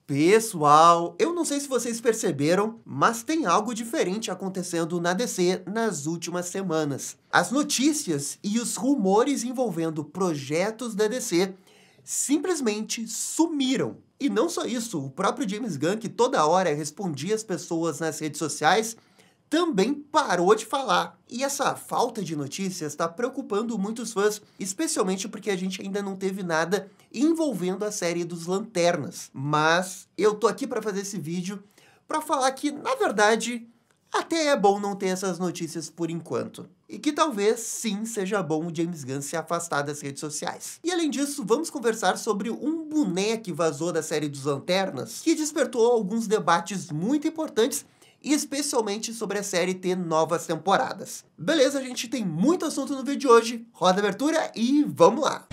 Pessoal, eu não sei se vocês perceberam, mas tem algo diferente acontecendo na DC nas últimas semanas. As notícias e os rumores envolvendo projetos da DC simplesmente sumiram. E não só isso, o próprio James Gunn, que toda hora respondia as pessoas nas redes sociais, também parou de falar. E essa falta de notícias está preocupando muitos fãs, especialmente porque a gente ainda não teve nada envolvendo a série dos Lanternas. Mas eu tô aqui para fazer esse vídeo para falar que, na verdade, até é bom não ter essas notícias por enquanto. E que talvez, sim, seja bom o James Gunn se afastar das redes sociais. E além disso, vamos conversar sobre um boneco que vazou da série dos Lanternas, que despertou alguns debates muito importantes, e especialmente sobre a série ter novas temporadas. Beleza, a gente tem muito assunto no vídeo de hoje, roda a abertura e vamos lá!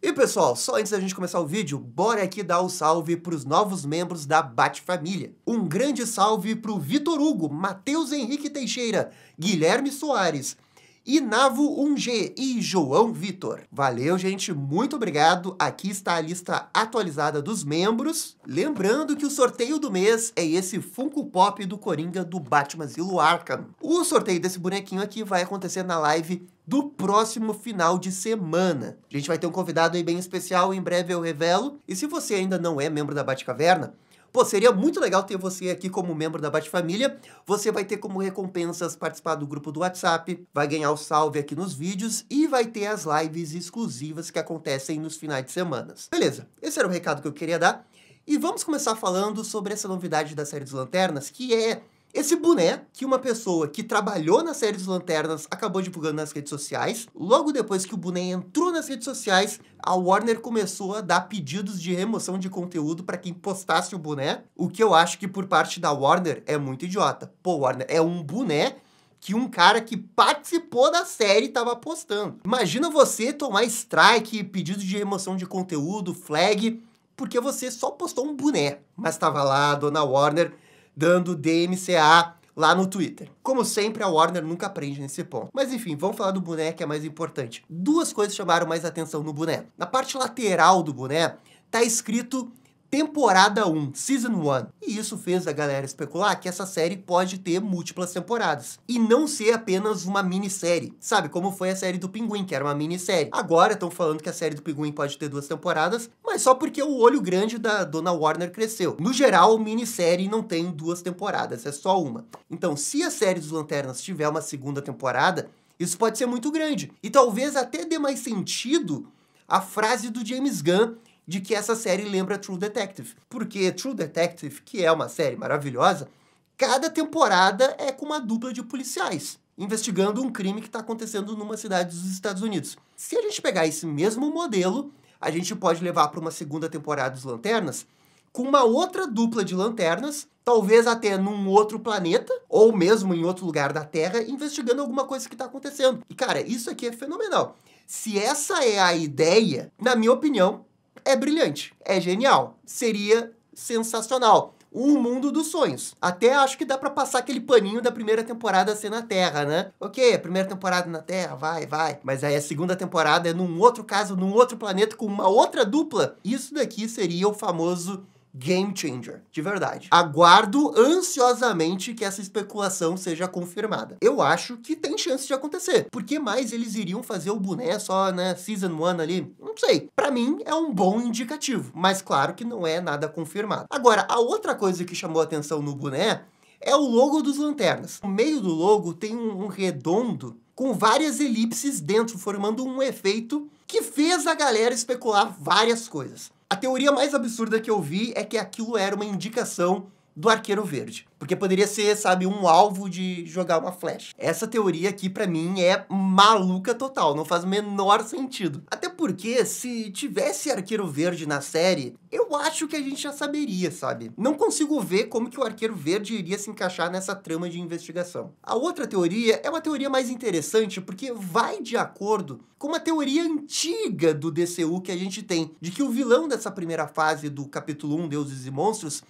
E pessoal, só antes da gente começar o vídeo, bora aqui dar o salve para os novos membros da Bat-Família. Um grande salve para o Vitor Hugo, Matheus Henrique Teixeira, Guilherme Soares, Inavo 1G e João Vitor. Valeu, gente, muito obrigado. Aqui está a lista atualizada dos membros. Lembrando que o sorteio do mês é esse Funko Pop do Coringa do Batman Asilo Arkham. O sorteio desse bonequinho aqui vai acontecer na live do próximo final de semana. A gente vai ter um convidado aí bem especial, em breve eu revelo. E se você ainda não é membro da Batcaverna, pô, seria muito legal ter você aqui como membro da Bat-Família. Você vai ter como recompensas participar do grupo do WhatsApp, vai ganhar o salve aqui nos vídeos e vai ter as lives exclusivas que acontecem nos finais de semana. Beleza, esse era o recado que eu queria dar. E vamos começar falando sobre essa novidade da série dos Lanternas, que é esse boné que uma pessoa que trabalhou na série dos Lanternas acabou divulgando nas redes sociais. Logo depois que o boné entrou nas redes sociais, a Warner começou a dar pedidos de remoção de conteúdo para quem postasse o boné, o que eu acho que por parte da Warner é muito idiota. Pô, Warner, é um boné que um cara que participou da série estava postando. Imagina você tomar strike, pedido de remoção de conteúdo, flag, porque você só postou um boné. Mas estava lá a dona Warner dando DMCA lá no Twitter. Como sempre, a Warner nunca aprende nesse ponto. Mas enfim, vamos falar do boné, que é mais importante. Duas coisas chamaram mais atenção no boné. Na parte lateral do boné, tá escrito Temporada 1, Season 1. E isso fez a galera especular que essa série pode ter múltiplas temporadas. E não ser apenas uma minissérie. Sabe, como foi a série do Pinguim, que era uma minissérie. Agora estão falando que a série do Pinguim pode ter 2 temporadas, mas só porque o olho grande da dona Warner cresceu. No geral, minissérie não tem 2 temporadas, é só uma. Então, se a série dos Lanternas tiver uma 2ª temporada, isso pode ser muito grande. E talvez até dê mais sentido a frase do James Gunn de que essa série lembra True Detective. Porque True Detective, que é uma série maravilhosa, cada temporada é com uma dupla de policiais, investigando um crime que está acontecendo numa cidade dos Estados Unidos. Se a gente pegar esse mesmo modelo, a gente pode levar para uma 2ª temporada dos Lanternas, com uma outra dupla de lanternas, talvez até num outro planeta, ou mesmo em outro lugar da Terra, investigando alguma coisa que está acontecendo. E cara, isso aqui é fenomenal. Se essa é a ideia, na minha opinião, é brilhante, é genial, seria sensacional. Um mundo dos sonhos. Até acho que dá pra passar aquele paninho da primeira temporada ser na Terra, né? Ok, a primeira temporada na Terra, vai. Mas aí a 2ª temporada é num outro caso, num outro planeta, com uma outra dupla. Isso daqui seria o famoso game changer, de verdade. Aguardo ansiosamente que essa especulação seja confirmada. Eu acho que tem chance de acontecer. Por que mais eles iriam fazer o boné só, né, Season 1 ali? Não sei. Pra mim, é um bom indicativo, mas claro que não é nada confirmado. Agora, a outra coisa que chamou a atenção no boné é o logo dos Lanternas. No meio do logo tem um redondo com várias elipses dentro, formando um efeito que fez a galera especular várias coisas. A teoria mais absurda que eu vi é que aquilo era uma indicação do Arqueiro Verde. Porque poderia ser, sabe, um alvo de jogar uma flecha. Essa teoria aqui, pra mim, é maluca total. Não faz o menor sentido. Até porque, se tivesse Arqueiro Verde na série, eu acho que a gente já saberia, sabe? Não consigo ver como que o Arqueiro Verde iria se encaixar nessa trama de investigação. A outra teoria é uma teoria mais interessante, porque vai de acordo com uma teoria antiga do DCU que a gente tem, de que o vilão dessa primeira fase do capítulo 1, Deuses e Monstros,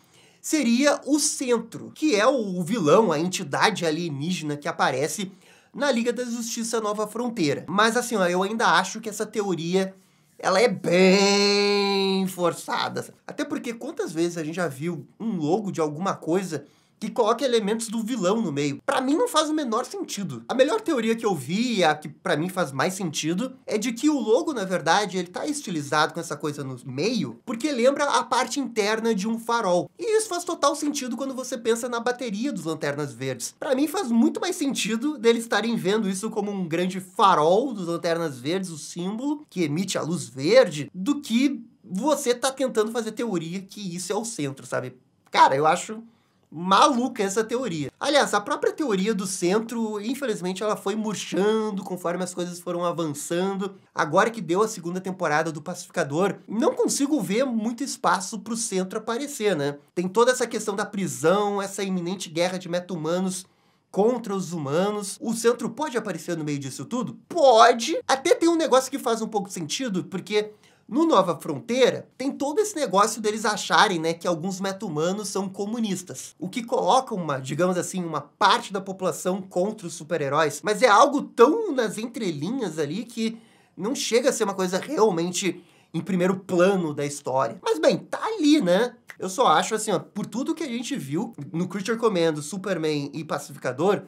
seria o Centro, que é o vilão, a entidade alienígena que aparece na Liga da Justiça Nova Fronteira. Mas assim, ó, eu ainda acho que essa teoria, ela é bem forçada. Até porque quantas vezes a gente já viu um logo de alguma coisa que coloca elementos do vilão no meio? Pra mim não faz o menor sentido. A melhor teoria que eu vi, e a que pra mim faz mais sentido, é de que o logo, na verdade, ele tá estilizado com essa coisa no meio, porque lembra a parte interna de um farol. E isso faz total sentido quando você pensa na bateria dos Lanternas Verdes. Pra mim faz muito mais sentido deles estarem vendo isso como um grande farol dos Lanternas Verdes, o símbolo que emite a luz verde, do que você tá tentando fazer teoria que isso é o centro, sabe? Cara, eu acho maluca essa teoria. Aliás, a própria teoria do centro, infelizmente, ela foi murchando conforme as coisas foram avançando. Agora que deu a segunda temporada do Pacificador, não consigo ver muito espaço pro centro aparecer, né? Tem toda essa questão da prisão, essa iminente guerra de meta-humanos contra os humanos. O centro pode aparecer no meio disso tudo? Pode! Até tem um negócio que faz um pouco de sentido, porque no Nova Fronteira, tem todo esse negócio deles acharem, né, que alguns meta-humanos são comunistas. O que coloca digamos assim, uma parte da população contra os super-heróis. Mas é algo tão nas entrelinhas ali que não chega a ser uma coisa realmente em primeiro plano da história. Mas bem, tá ali, né? Eu só acho assim, ó, por tudo que a gente viu no Creature Commando, Superman e Pacificador,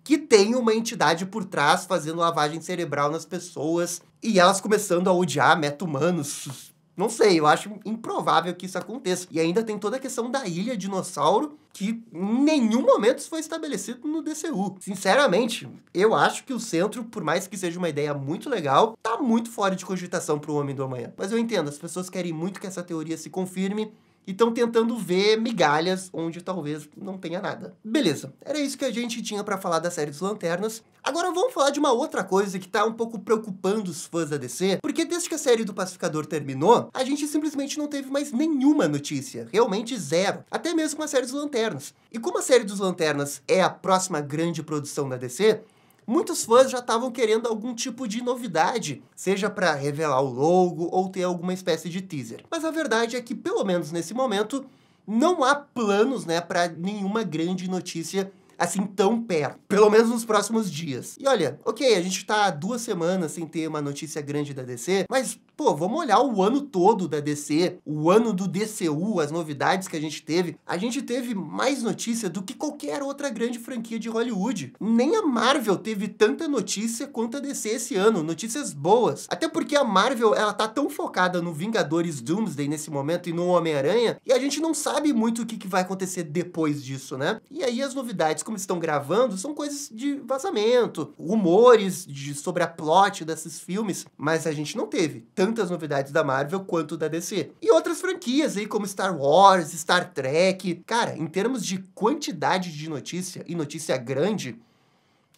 que tem uma entidade por trás fazendo lavagem cerebral nas pessoas e elas começando a odiar meta-humanos. Não sei, eu acho improvável que isso aconteça. E ainda tem toda a questão da Ilha Dinossauro, que em nenhum momento isso foi estabelecido no DCU. Sinceramente, eu acho que o centro, por mais que seja uma ideia muito legal, tá muito fora de cogitação pro Homem do Amanhã. Mas eu entendo, as pessoas querem muito que essa teoria se confirme, e estão tentando ver migalhas onde talvez não tenha nada. Beleza, era isso que a gente tinha pra falar da série dos Lanternas. Agora vamos falar de uma outra coisa que tá um pouco preocupando os fãs da DC, porque desde que a série do Pacificador terminou, a gente simplesmente não teve mais nenhuma notícia, realmente zero, até mesmo com a série dos Lanternas. E como a série dos Lanternas é a próxima grande produção da DC, muitos fãs já estavam querendo algum tipo de novidade, seja para revelar o logo ou ter alguma espécie de teaser. Mas a verdade é que, pelo menos nesse momento, não há planos, né, para nenhuma grande notícia assim tão perto, pelo menos nos próximos dias. E olha, ok, a gente tá há 2 semanas sem ter uma notícia grande da DC, mas, pô, vamos olhar o ano todo da DC, o ano do DCU, as novidades que a gente teve. A gente teve mais notícia do que qualquer outra grande franquia de Hollywood. Nem a Marvel teve tanta notícia quanto a DC esse ano, notícias boas. Até porque a Marvel, ela tá tão focada no Vingadores Doomsday nesse momento e no Homem-Aranha, e a gente não sabe muito o que vai acontecer depois disso, né? E aí as novidades, como estão gravando, são coisas de vazamento, rumores sobre a plot desses filmes, mas a gente não teve tantas novidades da Marvel quanto da DC. E outras franquias aí, como Star Wars, Star Trek. Cara, em termos de quantidade de notícia, e notícia grande,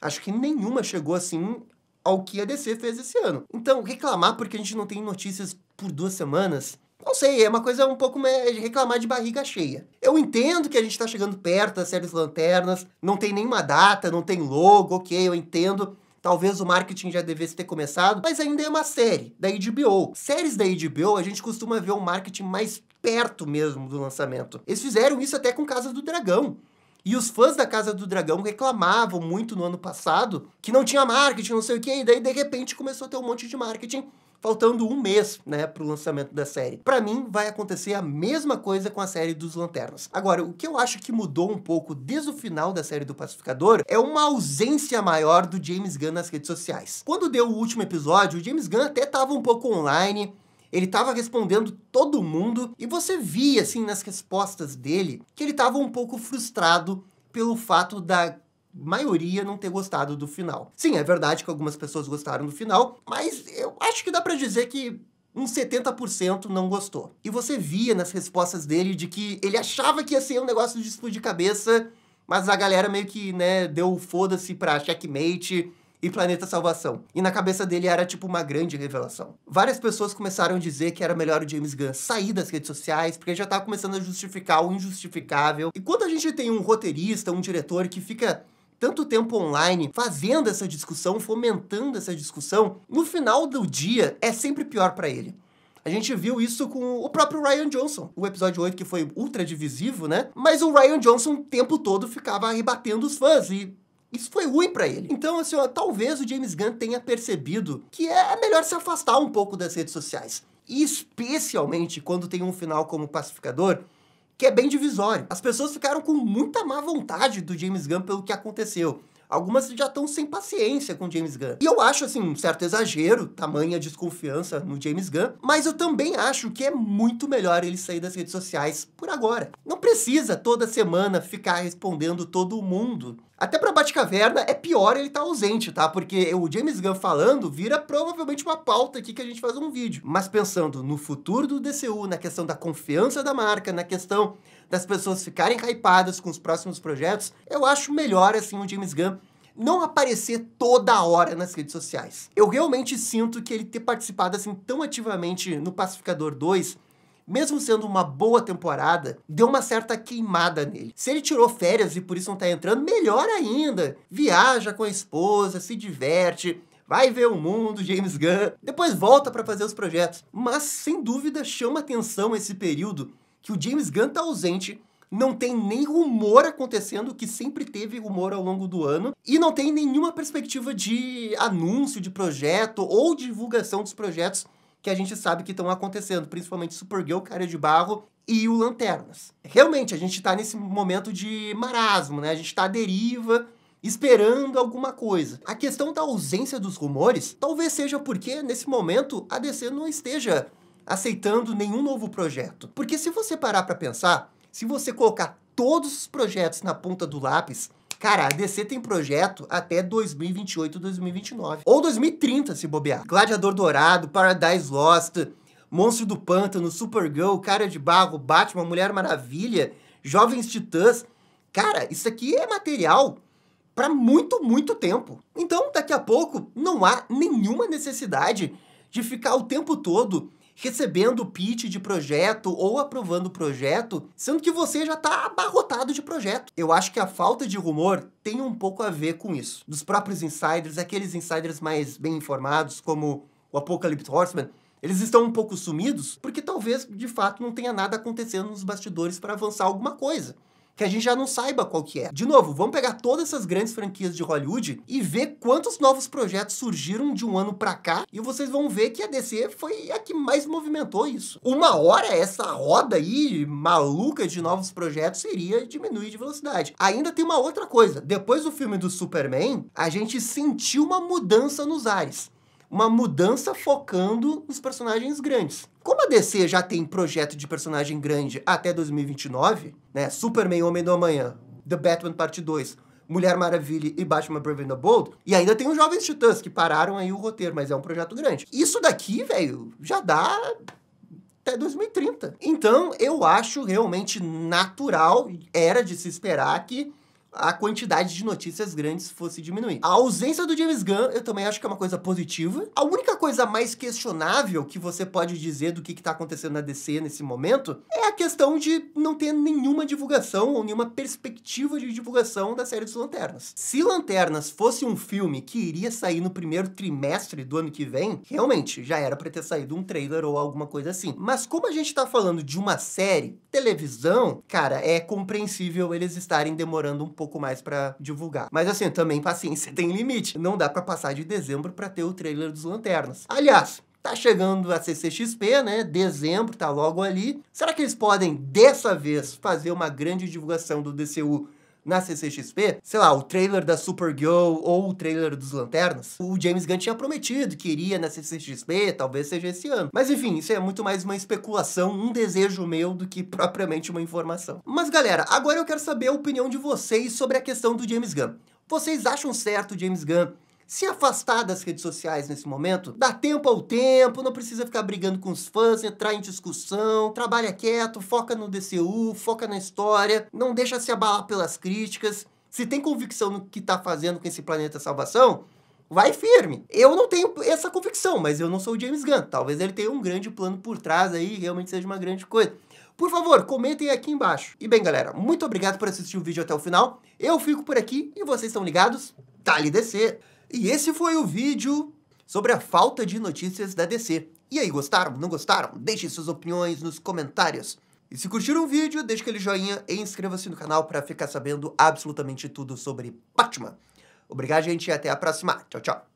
acho que nenhuma chegou assim ao que a DC fez esse ano. Então, reclamar porque a gente não tem notícias por 2 semanas, não sei, é uma coisa um pouco de reclamar de barriga cheia. Eu entendo que a gente tá chegando perto das séries Lanternas, não tem nenhuma data, não tem logo, ok, eu entendo. Talvez o marketing já devesse ter começado, mas ainda é uma série da HBO. Séries da HBO, a gente costuma ver um marketing mais perto mesmo do lançamento. Eles fizeram isso até com Casa do Dragão. E os fãs da Casa do Dragão reclamavam muito no ano passado que não tinha marketing, não sei o quê, e daí de repente começou a ter um monte de marketing, faltando 1 mês, né, pro lançamento da série. Pra mim, vai acontecer a mesma coisa com a série dos Lanternas. Agora, o que eu acho que mudou um pouco desde o final da série do Pacificador é uma ausência maior do James Gunn nas redes sociais. Quando deu o último episódio, o James Gunn até tava um pouco online, ele tava respondendo todo mundo, e você via, assim, nas respostas dele, que ele tava um pouco frustrado pelo fato da maioria não ter gostado do final. Sim, é verdade que algumas pessoas gostaram do final, mas eu acho que dá pra dizer que uns 70% não gostou. E você via nas respostas dele de que ele achava que ia ser um negócio de explodir cabeça, mas a galera meio que, né, deu foda-se pra Checkmate e Planeta Salvação. E na cabeça dele era tipo uma grande revelação. Várias pessoas começaram a dizer que era melhor o James Gunn sair das redes sociais, porque já tava começando a justificar o injustificável. E quando a gente tem um roteirista, um diretor que fica tanto tempo online, fazendo essa discussão, fomentando essa discussão, no final do dia é sempre pior pra ele. A gente viu isso com o próprio Rian Johnson, o episódio 8, que foi ultra divisivo, né? Mas o Rian Johnson o tempo todo ficava rebatendo os fãs e isso foi ruim pra ele. Então, assim, ó, talvez o James Gunn tenha percebido que é melhor se afastar um pouco das redes sociais. E especialmente quando tem um final como Pacificador, que é bem divisório. As pessoas ficaram com muita má vontade do James Gunn pelo que aconteceu. Algumas já estão sem paciência com o James Gunn. E eu acho, assim, um certo exagero, tamanha desconfiança no James Gunn, mas eu também acho que é muito melhor ele sair das redes sociais por agora. Não precisa toda semana ficar respondendo todo mundo. Até pra Batcaverna é pior ele estar ausente, tá? Porque o James Gunn falando vira provavelmente uma pauta aqui que a gente faz um vídeo. Mas pensando no futuro do DCU, na questão da confiança da marca, na questão das pessoas ficarem hypadas com os próximos projetos, eu acho melhor, assim, o James Gunn não aparecer toda hora nas redes sociais. Eu realmente sinto que ele ter participado, assim, tão ativamente no Pacificador 2, mesmo sendo uma boa temporada, deu uma certa queimada nele. Se ele tirou férias e por isso não tá entrando, melhor ainda. Viaja com a esposa, se diverte, vai ver o mundo, James Gunn, depois volta pra fazer os projetos. Mas, sem dúvida, chama atenção esse período que o James Gunn tá ausente, não tem nem rumor acontecendo, que sempre teve rumor ao longo do ano, e não tem nenhuma perspectiva de anúncio de projeto ou divulgação dos projetos que a gente sabe que estão acontecendo, principalmente Supergirl, Cara de Barro e o Lanternas. Realmente, a gente tá nesse momento de marasmo, né? A gente tá à deriva, esperando alguma coisa. A questão da ausência dos rumores talvez seja porque, nesse momento, a DC não esteja aceitando nenhum novo projeto. Porque se você parar pra pensar, se você colocar todos os projetos na ponta do lápis, cara, a DC tem projeto até 2028, 2029. Ou 2030, se bobear. Gladiador Dourado, Paradise Lost, Monstro do Pântano, Supergirl, Cara de Barro, Batman, Mulher Maravilha, Jovens Titãs. Cara, isso aqui é material pra muito, muito tempo. Então, daqui a pouco, não há nenhuma necessidade de ficar o tempo todo recebendo pitch de projeto ou aprovando o projeto, sendo que você já tá abarrotado de projeto. Eu acho que a falta de rumor tem um pouco a ver com isso. Dos próprios insiders, aqueles insiders mais bem informados, como o Apocalypse Horseman, eles estão um pouco sumidos porque talvez, de fato, não tenha nada acontecendo nos bastidores para avançar alguma coisa que a gente já não saiba qual que é. De novo, vamos pegar todas essas grandes franquias de Hollywood e ver quantos novos projetos surgiram de um ano pra cá, e vocês vão ver que a DC foi a que mais movimentou isso. Uma hora essa roda aí maluca de novos projetos iria diminuir de velocidade. Ainda tem uma outra coisa. Depois do filme do Superman, a gente sentiu uma mudança nos ares. Uma mudança focando nos personagens grandes. Como a DC já tem projeto de personagem grande até 2029, né? Superman, Homem do Amanhã, The Batman Parte 2, Mulher Maravilha e Batman Brave and the Bold, e ainda tem os Jovens Titãs, que pararam aí o roteiro, mas é um projeto grande. Isso daqui, velho, já dá até 2030. Então, eu acho realmente natural, era de se esperar que a quantidade de notícias grandes fosse diminuir. A ausência do James Gunn, eu também acho que é uma coisa positiva. A única coisa mais questionável que você pode dizer do que tá acontecendo na DC nesse momento é a questão de não ter nenhuma divulgação ou nenhuma perspectiva de divulgação da série dos Lanternas. Se Lanternas fosse um filme que iria sair no primeiro trimestre do ano que vem, realmente, já era pra ter saído um trailer ou alguma coisa assim. Mas como a gente tá falando de uma série, televisão, cara, é compreensível eles estarem demorando um pouco mais pra divulgar. Mas assim, também paciência tem limite. Não dá pra passar de dezembro pra ter o trailer dos Lanternas. Aliás, tá chegando a CCXP, né? Dezembro, tá logo ali. Será que eles podem, dessa vez, fazer uma grande divulgação do DCU na CCXP? Sei lá, o trailer da Supergirl ou o trailer dos Lanternas? O James Gunn tinha prometido que iria na CCXP, talvez seja esse ano. Mas enfim, isso é muito mais uma especulação, um desejo meu do que propriamente uma informação. Mas galera, agora eu quero saber a opinião de vocês sobre a questão do James Gunn. Vocês acham certo o James Gunn se afastar das redes sociais nesse momento? Dá tempo ao tempo, não precisa ficar brigando com os fãs, entrar em discussão, trabalha quieto, foca no DCU, foca na história, não deixa se abalar pelas críticas. Se tem convicção no que tá fazendo com esse Planeta Salvação, vai firme. Eu não tenho essa convicção, mas eu não sou o James Gunn. Talvez ele tenha um grande plano por trás aí, realmente seja uma grande coisa. Por favor, comentem aqui embaixo. E bem, galera, muito obrigado por assistir o vídeo até o final. Eu fico por aqui e vocês estão ligados? Dale DC! E esse foi o vídeo sobre a falta de notícias da DC. E aí, gostaram? Não gostaram? Deixem suas opiniões nos comentários. E se curtiram o vídeo, deixe aquele joinha e inscreva-se no canal para ficar sabendo absolutamente tudo sobre Batman. Obrigado, gente, e até a próxima. Tchau, tchau.